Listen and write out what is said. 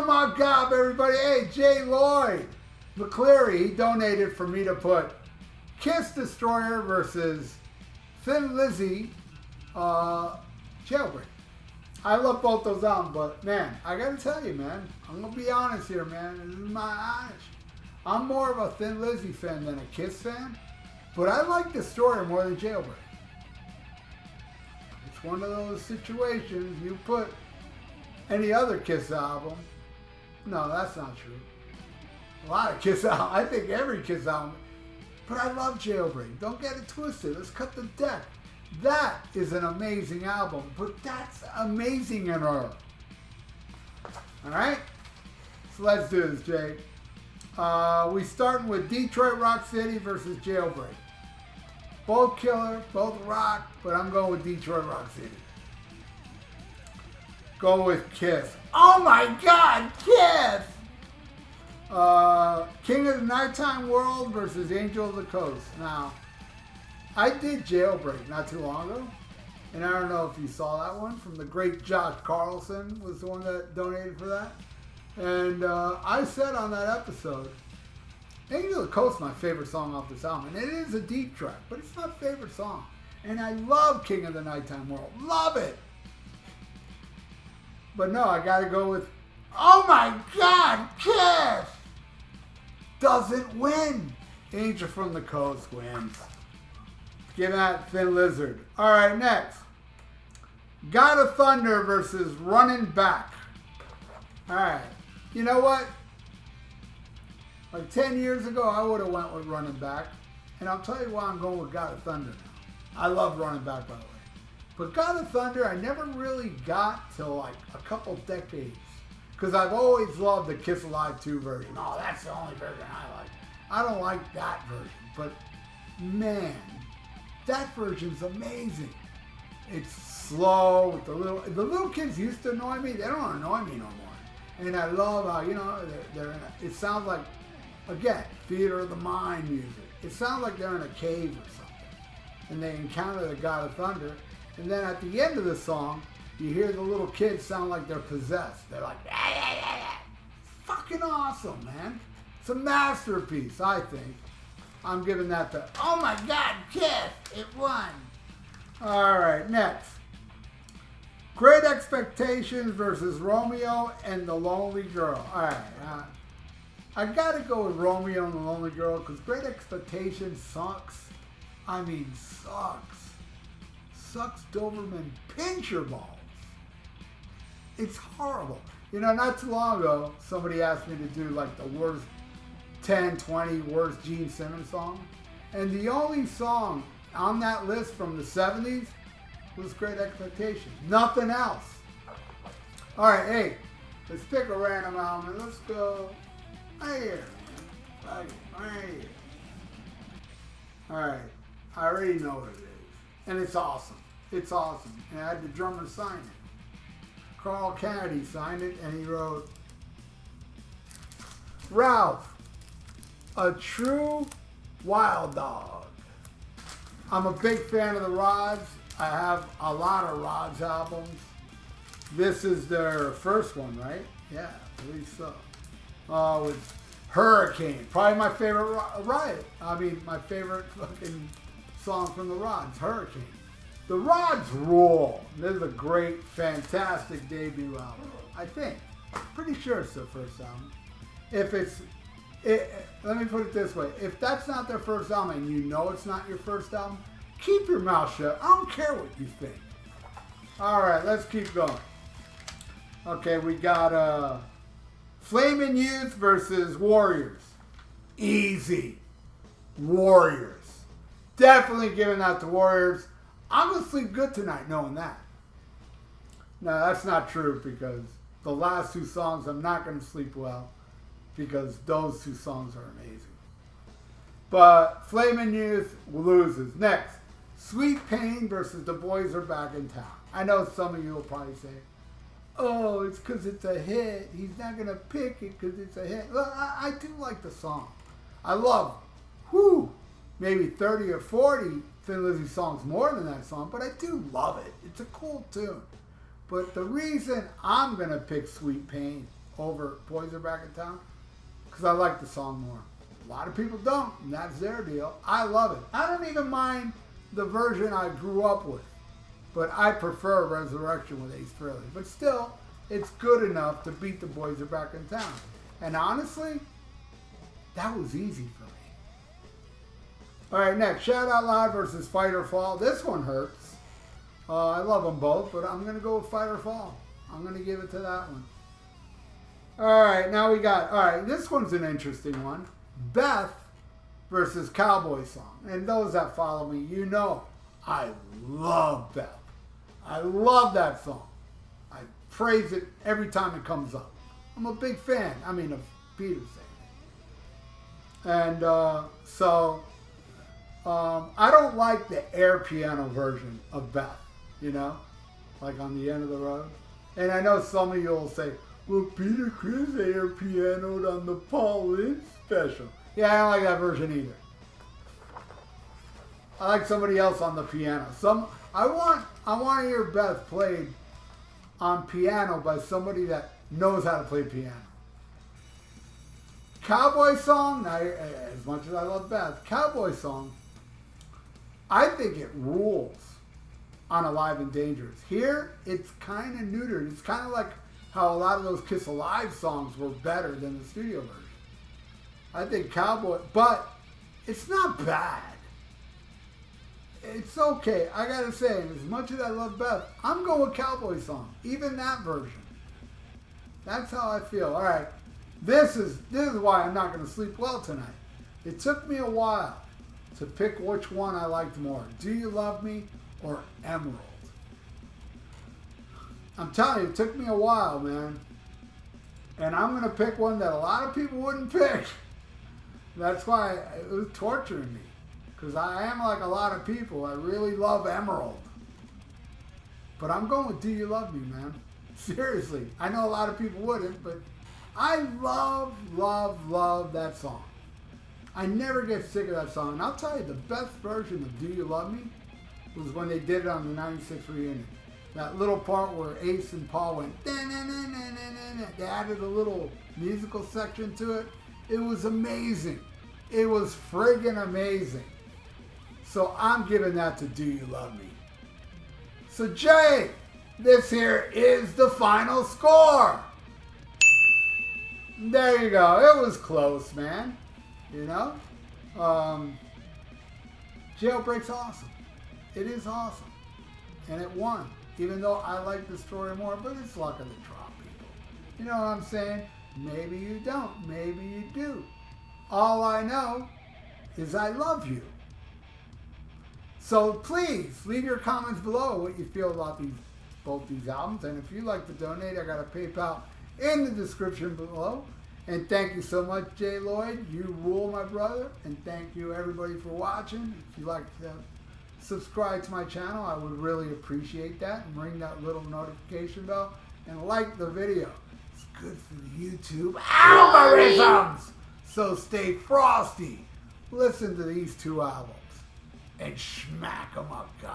welcome on Gob, everybody. Hey, J. Lloyd-McCleary, he donated for me to put Kiss Destroyer versus Thin Lizzy, Jailbreak. I love both those albums, but man, I gotta tell you, man, I'm gonna be honest here, man. This is my honest. I'm more of a Thin Lizzy fan than a Kiss fan, but I like Destroyer more than Jailbreak. It's one of those situations you put any other Kiss album. No, that's not true. A lot of Kiss albums. I think every Kiss album. But I love Jailbreak. Don't get it twisted. Let's cut the deck. That is an amazing album. But that's amazing in her. Alright? So let's do this, Jay. We starting with Detroit Rock City versus Jailbreak. Both killer, both rock, but I'm going with Detroit Rock City. Go with Kiss. Oh my God, Kiss! King of the Nighttime World versus Angel of the Coast. Now, I did Jailbreak not too long ago, and I don't know if you saw that one from the great Josh Carlson was the one that donated for that. And I said on that episode, Angel of the Coast is my favorite song off this album, and it is a deep track, but it's my favorite song. And I love King of the Nighttime World, love it. But no, I gotta go with, oh my God, Kiss doesn't win. Angel from the Coast wins. Give that Thin Lizard. All right, next. God of Thunder versus Running Back. All right, you know what? Like 10 years ago, I would have went with Running Back, and I'll tell you why I'm going with God of Thunder now. I love Running Back, by the way. But God of Thunder, I never really got to like a couple decades. Because I've always loved the Kiss Alive 2 version. Oh, that's the only version I like. I don't like that version. But man, that version's amazing. It's slow with the little kids used to annoy me. They don't annoy me no more. And I love how, you know, it sounds like, again, theater of the mind music. It sounds like they're in a cave or something. And they encounter the God of Thunder. And then at the end of the song, you hear the little kids sound like they're possessed. They're like, ah, ah, ah, ah. It's fucking awesome, man. It's a masterpiece, I think. I'm giving that to, oh my God, Kiss, it won. All right, next. Great Expectations versus Romeo and the Lonely Girl. All right, I gotta go with Romeo and the Lonely Girl because Great Expectations sucks. I mean, sucks. Sucks Doberman pincher balls. It's horrible. You know, not too long ago, somebody asked me to do like the worst 10, 20 worst Gene Simmons songs. And the only song on that list from the 70s was Great Expectations. Nothing else. All right, hey, let's pick a random album and let's go right here, man. Right here. All right, I already know what it is. And it's awesome. It's awesome. And I had the drummer sign it. Carl Kennedy signed it, and he wrote, Ralph, a true wild dog. I'm a big fan of the Rods. I have a lot of Rods albums. This is their first one, right? Yeah, I believe so. It's Hurricane. Probably my favorite Riot. I mean, my favorite fucking song from the Rods, Hurricane. The Rods rule. This is a great, fantastic debut album. I think. Pretty sure it's their first album. Let me put it this way. If that's not their first album and you know it's not your first album, keep your mouth shut. I don't care what you think. All right, let's keep going. Okay, we got Flamin' Youth versus Warriors. Easy. Warriors. Definitely giving that to Warriors. I'm going to sleep good tonight knowing that. No, that's not true because the last two songs I'm not going to sleep well because those two songs are amazing. But Flamin' Youth loses. Next, Sweet Pain versus The Boys Are Back in Town. I know some of you will probably say, oh, it's because it's a hit. He's not going to pick it because it's a hit. Well, I do like the song. I love, maybe 30 or 40 Thin Lizzy songs more than that song, but I do love it. It's a cool tune. But the reason I'm going to pick Sweet Pain over Boys Are Back in Town because I like the song more. A lot of people don't, and that's their deal. I love it. I don't even mind the version I grew up with, but I prefer Resurrection with Ace Frehley. But still, it's good enough to beat the Boys Are Back in Town. And honestly, that was easy for me. All right, next, Shout Out Loud versus Fight or Fall. This one hurts. I love them both, but I'm going to go with Fight or Fall. I'm going to give it to that one. All right, now we got, all right, this one's an interesting one. Beth versus Cowboy Song. And those that follow me, you know I love Beth. I love that song. I praise it every time it comes up. I'm a big fan, of Peter saying it. And I don't like the air piano version of Beth, like on the end of the road. And I know some of you will say, well, Peter Criss air pianoed on the Paul Lynde special. Yeah, I don't like that version either. I like somebody else on the piano. I want to hear Beth played on piano by somebody that knows how to play piano. Cowboy Song, now, as much as I love Beth, Cowboy Song, I think it rules on Alive and Dangerous. Here, it's kind of neutered. It's kind of like how a lot of those Kiss Alive songs were better than the studio version. I think Cowboy, but it's not bad. It's okay. I gotta say, as much as I love Beth, I'm going with Cowboy Song, even that version. That's how I feel. All right, this is why I'm not going to sleep well tonight. It took me a while to pick which one I liked more, Do You Love Me or Emerald. I'm telling you, it took me a while, man. And I'm going to pick one that a lot of people wouldn't pick. That's why it was torturing me. Because I am like a lot of people. I really love Emerald. But I'm going with Do You Love Me, man. Seriously. I know a lot of people wouldn't, but I love, love, love that song. I never get sick of that song. And I'll tell you, the best version of Do You Love Me was when they did it on the 96 reunion. That little part where Ace and Paul went, da-na-na-na-na-na-na. They added a little musical section to it. It was amazing. It was friggin' amazing. So I'm giving that to Do You Love Me. So Jay, this here is the final score. There you go. It was close, man. Jailbreak's awesome. It is awesome. And it won. Even though I like the story more, but it's luck of the draw, people. You know what I'm saying? Maybe you don't. Maybe you do. All I know is I love you. So please leave your comments below what you feel about both these albums. And if you'd like to donate, I got a PayPal in the description below. And thank you so much, Jay Lloyd. You rule, my brother. And thank you, everybody, for watching. If you'd like to subscribe to my channel, I would really appreciate that. And ring that little notification bell. And like the video. It's good for the YouTube algorithms. So stay frosty. Listen to these two albums. And smack them up, guys.